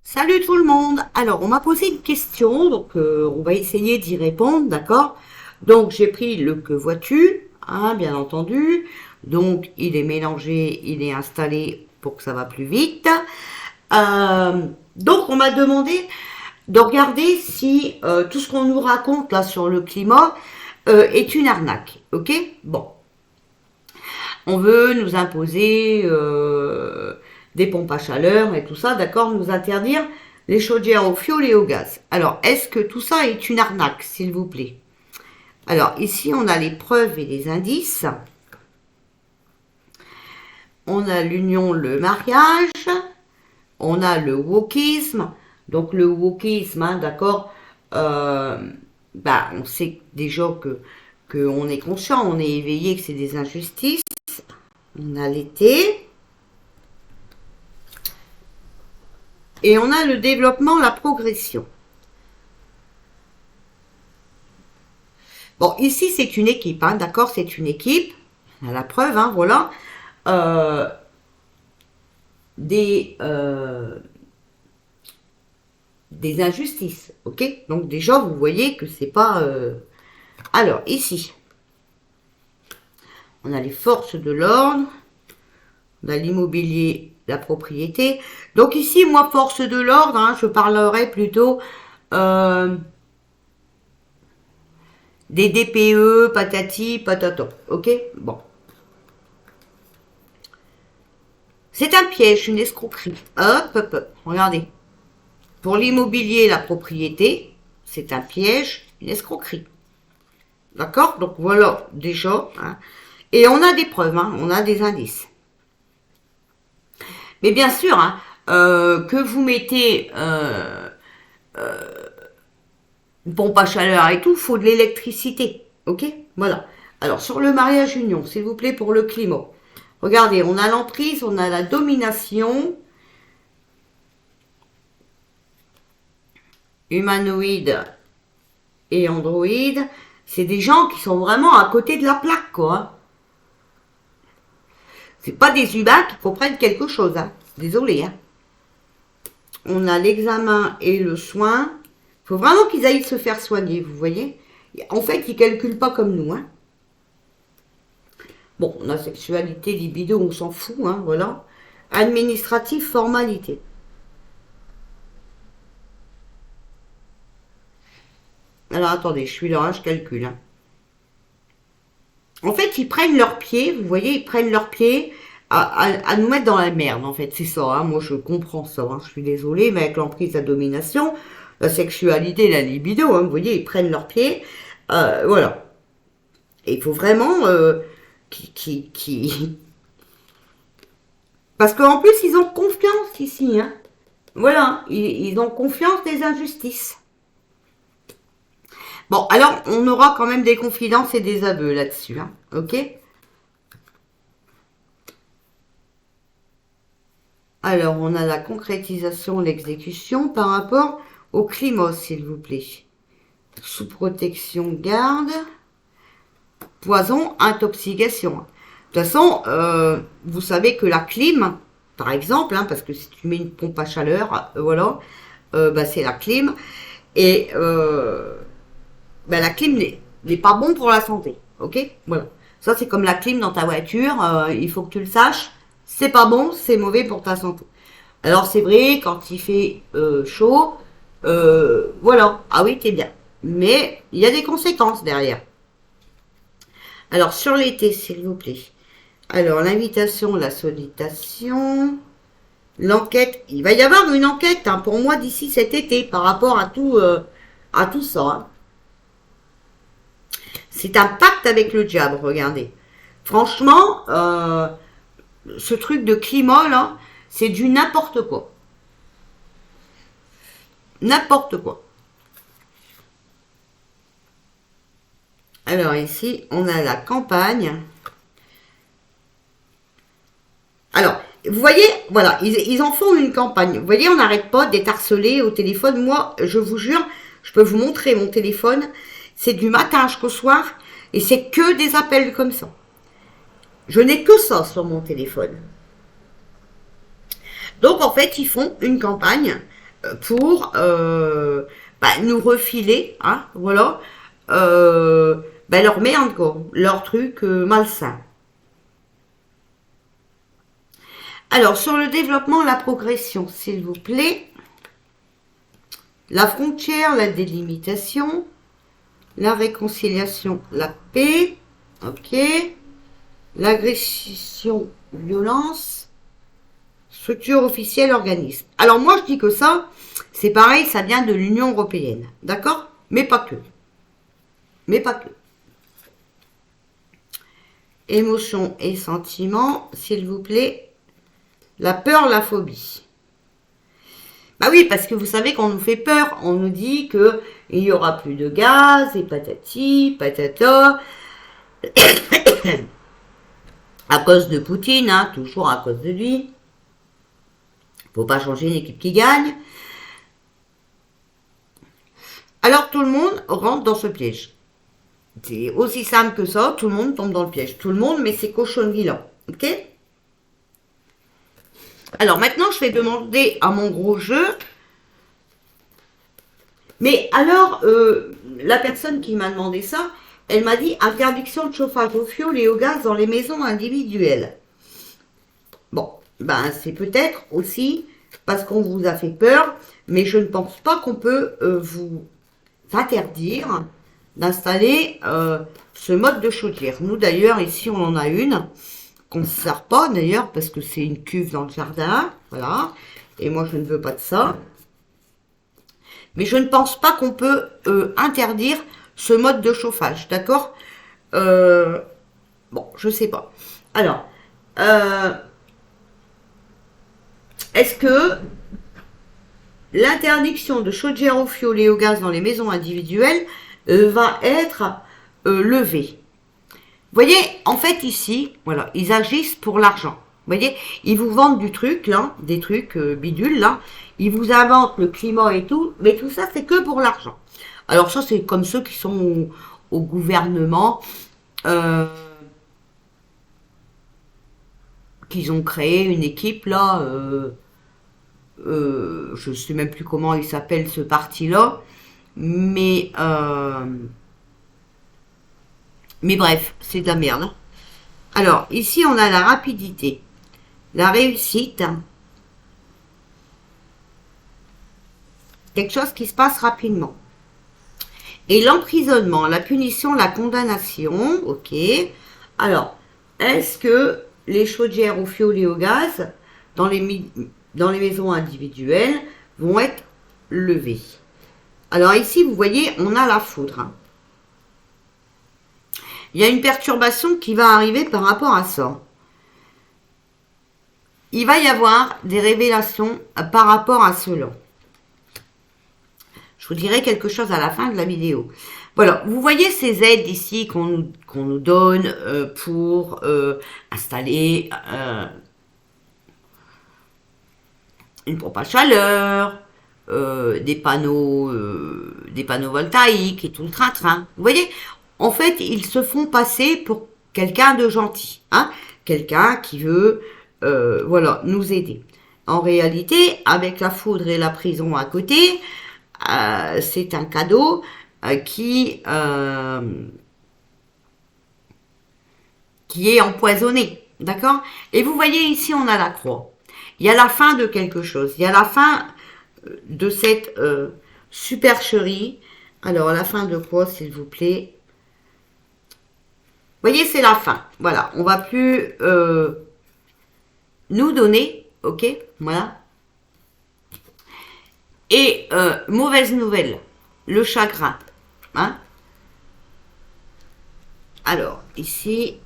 Salut tout le monde. Alors, on m'a posé une question, donc on va essayer d'y répondre, d'accord? Donc, j'ai pris le que vois-tu, hein, bien entendu. Donc, il est mélangé, il est installé pour que ça va plus vite. Donc, on m'a demandé de regarder si tout ce qu'on nous raconte là sur le climat est une arnaque, ok? Bon, on veut nous imposer des pompes à chaleur et tout ça, d'accord, nous interdire les chaudières au fioul et au gaz. Alors, est-ce que tout ça est une arnaque, s'il vous plaît? Alors, ici, on a les preuves et les indices. On a l'union, le mariage. On a le wokisme. Donc, le wokisme, hein, d'accord, on sait déjà que on est conscient, on est éveillé, que c'est des injustices. On a l'été. Et on a le développement, la progression. Bon, ici, c'est une équipe, hein, d'accord? C'est une équipe. On a la preuve, hein, voilà. Euh, des, euh, des injustices, ok? Donc déjà, vous voyez que c'est pas... Alors, ici, on a les forces de l'ordre, on a l'immobilier, la propriété. Donc ici, moi, force de l'ordre, hein, je parlerai plutôt... des DPE, patati, patata. Ok? Bon. C'est un piège, une escroquerie. Hop, hop, hop. Regardez. Pour l'immobilier, la propriété, c'est un piège, une escroquerie. D'accord? Donc voilà, déjà. Hein. Et on a des preuves, hein, on a des indices. Mais bien sûr, hein, que vous mettez une pompe à chaleur et tout, il faut de l'électricité. Ok? Voilà. Alors, sur le mariage union, s'il vous plaît, pour le climat. Regardez, on a l'emprise, on a la domination, humanoïde et androïde. C'est des gens qui sont vraiment à côté de la plaque, quoi. Hein. C'est pas des humains qui comprennent quelque chose, hein. Désolé, hein. On a l'examen et le soin. Il faut vraiment qu'ils aillent se faire soigner, vous voyez. En fait, ils calculent pas comme nous, hein. Bon, on a sexualité, libido, on s'en fout, hein, voilà. Administratif, formalité. Alors, attendez, je suis là, hein, je calcule, hein. En fait, ils prennent leurs pieds, vous voyez, ils prennent leurs pieds à nous mettre dans la merde, en fait, c'est ça, hein. Moi, je comprends ça, hein. Je suis désolée, mais avec l'emprise, la domination, la sexualité, la libido, hein, vous voyez, ils prennent leurs pieds, voilà. Et il faut vraiment qui... Parce qu'en plus, ils ont confiance ici, hein. Voilà, ils ont confiance des injustices. Bon, alors, on aura quand même des confidences et des aveux là-dessus, hein, ok? Alors, on a la concrétisation, l'exécution par rapport au climat, s'il vous plaît. Sous protection, garde. Poison, intoxication. De toute façon, vous savez que la clim, par exemple, hein, parce que si tu mets une pompe à chaleur, voilà, c'est la clim. Et la clim n'est pas bon pour la santé. Ok? Voilà. Ça, c'est comme la clim dans ta voiture. Il faut que tu le saches. C'est pas bon, c'est mauvais pour ta santé. Alors, c'est vrai, quand il fait chaud, voilà. Ah oui, t'es bien. Mais il y a des conséquences derrière. Alors, sur l'été, s'il vous plaît. Alors, l'invitation, la sollicitation, l'enquête. Il va y avoir une enquête, hein, pour moi, d'ici cet été, par rapport à tout ça. Hein. C'est un pacte avec le diable, regardez. Franchement, ce truc de climat, là, c'est du n'importe quoi. N'importe quoi. Alors ici, on a la campagne. Alors, vous voyez, voilà, ils en font une campagne. Vous voyez, on n'arrête pas d'être harcelé au téléphone. Moi, je vous jure, je peux vous montrer mon téléphone. C'est du matin jusqu'au soir et c'est que des appels comme ça. Je n'ai que ça sur mon téléphone. Donc, en fait, ils font une campagne pour nous refiler, hein, voilà, leur merde, quoi, leur truc malsain. Alors, sur le développement, la progression, s'il vous plaît. La frontière, la délimitation. La réconciliation, la paix. Ok. L'agression, violence. Structure officielle, organisme. Alors, moi, je dis que ça, c'est pareil, ça vient de l'Union européenne. D'accord? Mais pas que. Mais pas que. Émotion et sentiment, s'il vous plaît. La peur, la phobie. Bah oui, parce que vous savez qu'on nous fait peur. On nous dit que il y aura plus de gaz, et patati, patata. À cause de Poutine, hein, toujours à cause de lui. Faut pas changer une équipe qui gagne. Alors tout le monde rentre dans ce piège. C'est aussi simple que ça, tout le monde tombe dans le piège. Tout le monde met ses cochonneries là. Ok? Alors maintenant, je vais demander à mon gros jeu. Mais alors, la personne qui m'a demandé ça, elle m'a dit interdiction de chauffage au fioul et au gaz dans les maisons individuelles. Bon, ben c'est peut-être aussi parce qu'on vous a fait peur, mais je ne pense pas qu'on peut vous interdire d'installer ce mode de chaudière. Nous d'ailleurs, ici on en a une, qu'on ne se sert pas d'ailleurs, parce que c'est une cuve dans le jardin, voilà, et moi je ne veux pas de ça. Mais je ne pense pas qu'on peut interdire ce mode de chauffage, d'accord? Bon, je sais pas. Alors, est-ce que l'interdiction de chaudière au fioul et au gaz dans les maisons individuelles va être levée? Vous voyez, en fait ici, voilà, ils agissent pour l'argent. Vous voyez, ils vous vendent du truc, là, des trucs bidules, là. Ils vous inventent le climat et tout, mais tout ça, c'est que pour l'argent. Alors ça, c'est comme ceux qui sont au gouvernement, qu'ils ont créé une équipe, là, je ne sais même plus comment il s'appelle ce parti-là, mais bref, c'est de la merde. Alors, ici, on a la rapidité, la réussite, quelque chose qui se passe rapidement. Et l'emprisonnement, la punition, la condamnation, ok. Alors, est-ce que les chaudières au fioul et au gaz dans les maisons individuelles vont être levées? Alors ici, vous voyez, on a la foudre. Il y a une perturbation qui va arriver par rapport à ça. Il va y avoir des révélations par rapport à cela. Je vous dirai quelque chose à la fin de la vidéo. Voilà, vous voyez ces aides ici qu'on nous donne pour installer une pompe à chaleur, des panneaux voltaïques et tout le train-train. Vous voyez, en fait, ils se font passer pour quelqu'un de gentil, hein, quelqu'un qui veut, voilà, nous aider. En réalité, avec la foudre et la prison à côté, c'est un cadeau qui est empoisonné, d'accord? Et vous voyez ici, on a la croix. Il y a la fin de quelque chose. Il y a la fin de cette supercherie. Alors, la fin de quoi, s'il vous plaît? Vous voyez, c'est la fin. Voilà, on va plus nous donner, ok? Voilà. Et mauvaise nouvelle, le chagrin. Hein? Alors, ici,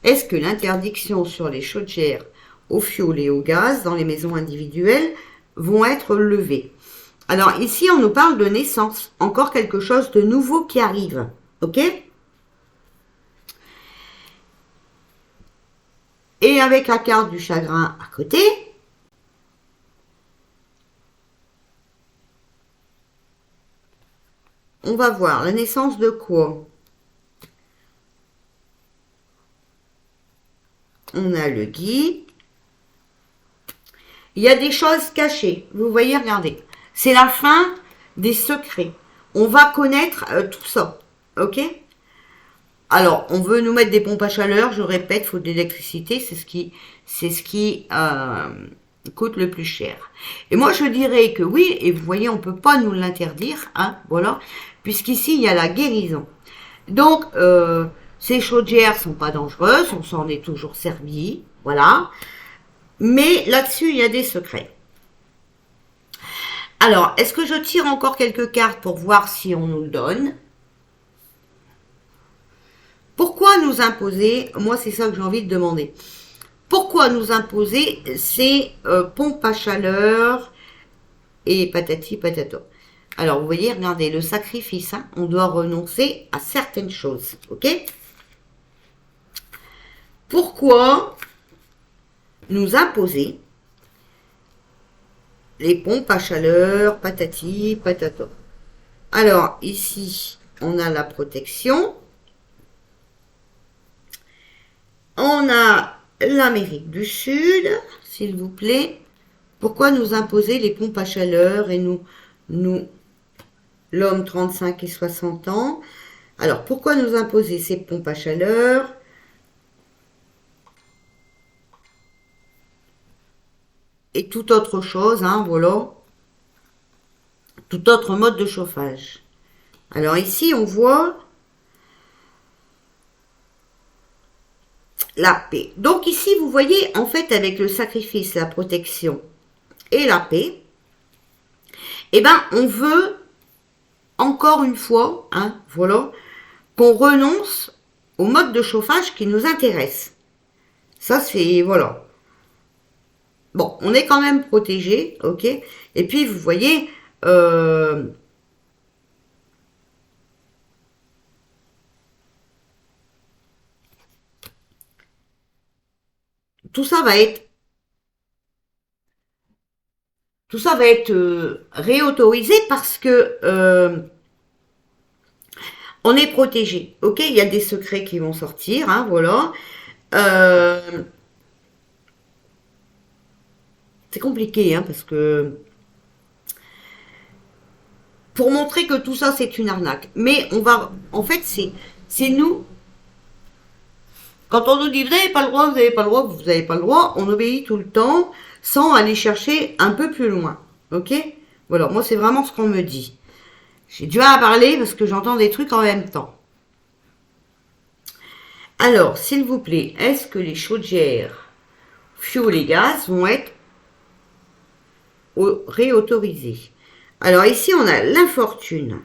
est-ce que l'interdiction sur les chaudières au fioul et au gaz dans les maisons individuelles vont être levées? Alors, ici, on nous parle de naissance. Encore quelque chose de nouveau qui arrive. Ok? Et avec la carte du chagrin à côté, on va voir la naissance de quoi? On a le gui. Il y a des choses cachées. Vous voyez, regardez. C'est la fin des secrets. On va connaître tout ça. Ok? Alors, on veut nous mettre des pompes à chaleur. Je répète, il faut de l'électricité. C'est ce qui coûte le plus cher. Et moi, je dirais que oui. Et vous voyez, on ne peut pas nous l'interdire. Hein, voilà. Puisqu'ici, il y a la guérison. Donc, ces chaudières sont pas dangereuses. On s'en est toujours servi. Voilà. Mais là-dessus, il y a des secrets. Alors, est-ce que je tire encore quelques cartes pour voir si on nous le donne? Pourquoi nous imposer? Moi, c'est ça que j'ai envie de demander. Pourquoi nous imposer ces pompes à chaleur et patati patata? Alors, vous voyez, regardez, le sacrifice, hein, on doit renoncer à certaines choses, ok? Pourquoi nous imposer les pompes à chaleur, patati, patata? Alors, ici, on a la protection. On a l'Amérique du Sud, s'il vous plaît. Pourquoi nous imposer les pompes à chaleur et nous l'homme 35 et 60 ans? Alors, pourquoi nous imposer ces pompes à chaleur? Et toute autre chose, hein, voilà. Tout autre mode de chauffage. Alors ici, on voit la paix. Donc ici, vous voyez, en fait, avec le sacrifice, la protection et la paix, eh ben, on veut, encore une fois, hein, voilà, qu'on renonce au mode de chauffage qui nous intéresse. Ça, c'est, voilà. Bon, on est quand même protégé, ok? Et puis, vous voyez, tout ça va être réautorisé parce que on est protégé, ok? Il y a des secrets qui vont sortir, hein, voilà. C'est compliqué, hein, parce que pour montrer que tout ça c'est une arnaque. Mais on va, en fait, c'est nous. Quand on nous dit vous n'avez pas le droit, vous n'avez pas le droit, vous n'avez pas le droit, on obéit tout le temps sans aller chercher un peu plus loin, ok? Voilà, moi c'est vraiment ce qu'on me dit. J'ai du mal à parler parce que j'entends des trucs en même temps. Alors, s'il vous plaît, est-ce que les chaudières fioul et gaz vont être réautorisées? Alors ici, on a l'infortune.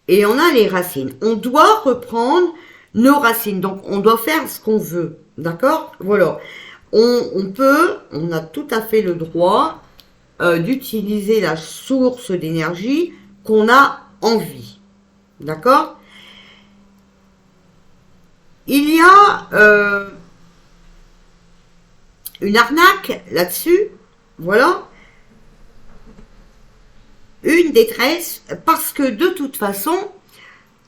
Et on a les racines. On doit reprendre nos racines. Donc, on doit faire ce qu'on veut. D'accord? Voilà. On a tout à fait le droit d'utiliser la source d'énergie qu'on a envie. D'accord? Il y a une arnaque là-dessus. Voilà. Une détresse parce que de toute façon,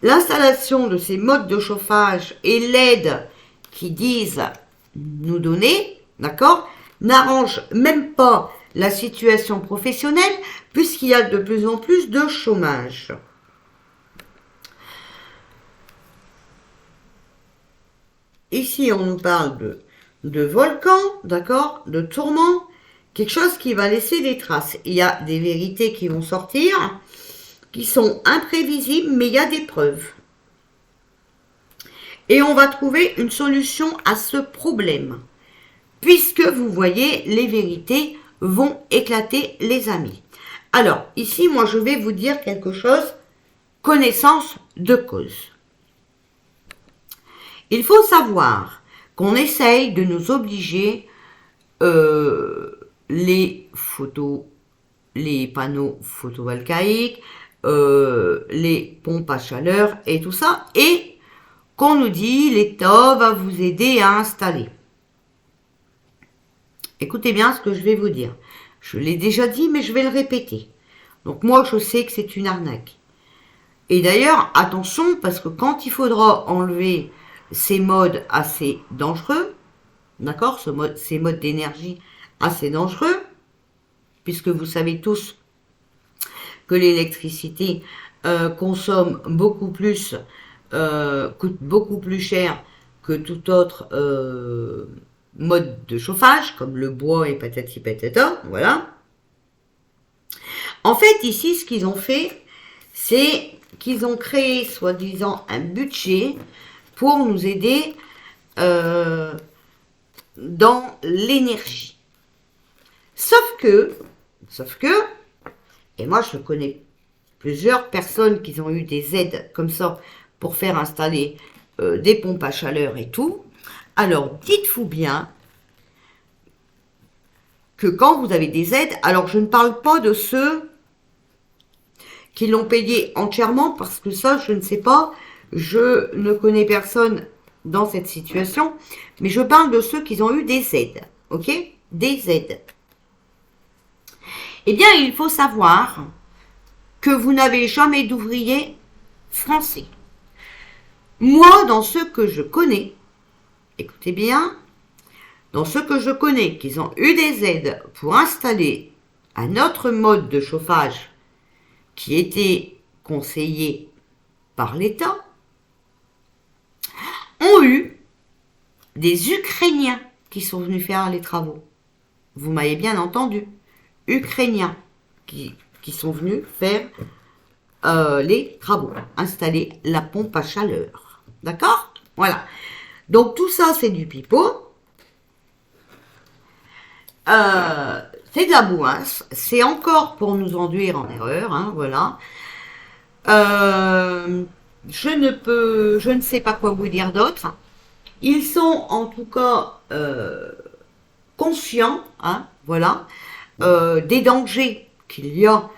l'installation de ces modes de chauffage et l'aide qu'ils disent nous donner, d'accord, n'arrange même pas la situation professionnelle puisqu'il y a de plus en plus de chômage. Ici, on nous parle de volcan, d'accord, de tourment, quelque chose qui va laisser des traces. Il y a des vérités qui vont sortir, qui sont imprévisibles, mais il y a des preuves. Et on va trouver une solution à ce problème. Puisque vous voyez, les vérités vont éclater, les amis. Alors, ici, moi, je vais vous dire quelque chose, connaissance de cause. Il faut savoir qu'on essaye de nous obliger les panneaux photovoltaïques, les pompes à chaleur et tout ça, et qu'on nous dit l'État va vous aider à installer. Écoutez bien ce que je vais vous dire. Je l'ai déjà dit, mais je vais le répéter. Donc moi, je sais que c'est une arnaque. Et d'ailleurs, attention, parce que quand il faudra enlever ces modes assez dangereux, d'accord, ces modes d'énergie assez dangereux, puisque vous savez tous que l'électricité consomme beaucoup plus, coûte beaucoup plus cher que tout autre mode de chauffage, comme le bois et patati patata, voilà. En fait, ici, ce qu'ils ont fait, c'est qu'ils ont créé, soi-disant, un budget pour nous aider dans l'énergie. Sauf que, et moi je connais plusieurs personnes qui ont eu des aides comme ça pour faire installer des pompes à chaleur et tout. Alors dites-vous bien que quand vous avez des aides, alors je ne parle pas de ceux qui l'ont payé entièrement parce que ça je ne sais pas, je ne connais personne dans cette situation, mais je parle de ceux qui ont eu des aides, ok? Des aides. Eh bien, il faut savoir que vous n'avez jamais d'ouvriers français. Moi, dans ceux que je connais, écoutez bien, dans ceux que je connais qui ont eu des aides pour installer un autre mode de chauffage qui était conseillé par l'État, ont eu des Ukrainiens qui sont venus faire les travaux. Vous m'avez bien entendu. Ukrainiens qui sont venus faire les travaux, installer la pompe à chaleur. D'accord? Voilà. Donc tout ça, c'est du pipeau. C'est de la bouasse. C'est encore pour nous enduire en erreur. Hein, voilà. Je ne sais pas quoi vous dire d'autre. Ils sont en tout cas conscients, hein, voilà, des dangers qu'il y a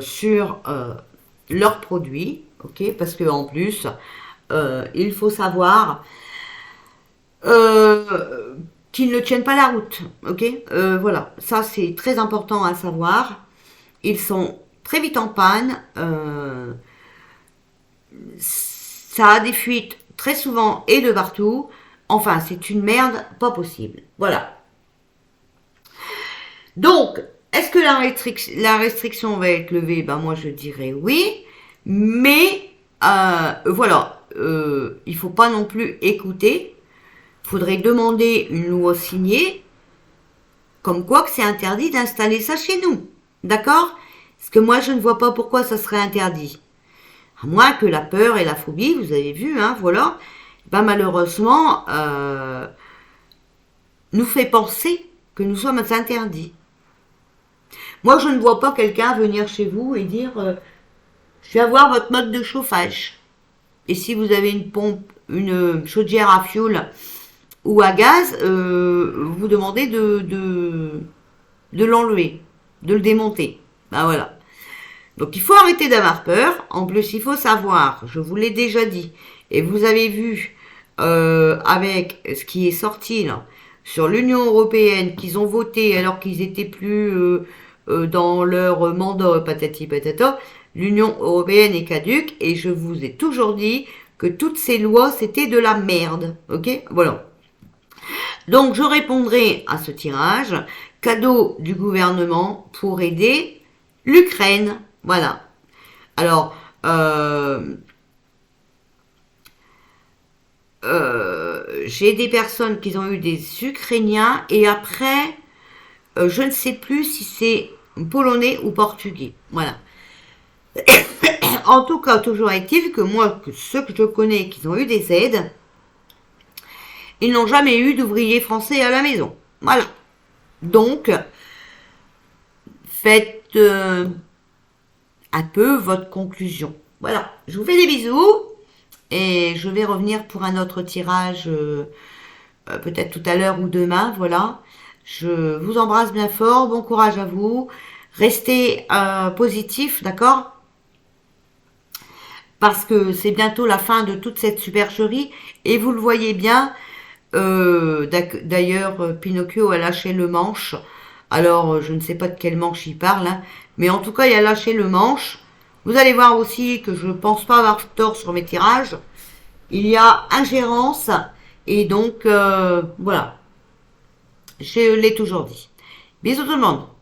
sur leurs produits, ok, parce que en plus, il faut savoir qu'ils ne tiennent pas la route, ok, voilà, ça c'est très important à savoir. Ils sont très vite en panne, ça a des fuites très souvent et de partout. Enfin, c'est une merde pas possible. Voilà. Donc, est-ce que la restriction va être levée? Ben moi, je dirais oui. Mais, voilà, il faut pas non plus écouter. Il faudrait demander une loi signée, comme quoi que c'est interdit d'installer ça chez nous. D'accord? Parce que moi, je ne vois pas pourquoi ça serait interdit. À moins que la peur et la phobie, vous avez vu, hein, voilà, ben malheureusement, nous fait penser que nous sommes interdits. Moi, je ne vois pas quelqu'un venir chez vous et dire je vais avoir votre mode de chauffage. Et si vous avez une pompe, une chaudière à fioul ou à gaz, vous demandez de l'enlever, de le démonter. Ben voilà. Donc il faut arrêter d'avoir peur. En plus, il faut savoir, je vous l'ai déjà dit, et vous avez vu avec ce qui est sorti là, sur l'Union européenne, qu'ils ont voté alors qu'ils étaient plus dans leur mandat patati patata, l'Union européenne est caduque et je vous ai toujours dit que toutes ces lois c'était de la merde, ok? Voilà. Donc je répondrai à ce tirage, cadeau du gouvernement pour aider l'Ukraine. Voilà. Alors, j'ai des personnes qui ont eu des Ukrainiens et après, je ne sais plus si c'est polonais ou portugais. Voilà. En tout cas, toujours est-il que moi, ceux que je connais qui ont eu des aides, ils n'ont jamais eu d'ouvriers français à la maison. Voilà. Donc, faites un peu votre conclusion. Voilà. Je vous fais des bisous et je vais revenir pour un autre tirage peut-être tout à l'heure ou demain. Voilà. Je vous embrasse bien fort. Bon courage à vous. Restez positif, d'accord? Parce que c'est bientôt la fin de toute cette supercherie. Et vous le voyez bien. D'ailleurs, Pinocchio a lâché le manche. Alors, je ne sais pas de quel manche il parle. Hein, mais en tout cas, il a lâché le manche. Vous allez voir aussi que je ne pense pas avoir tort sur mes tirages. Il y a ingérence. Et donc, voilà. Je l'ai toujours dit. Bisous tout le monde.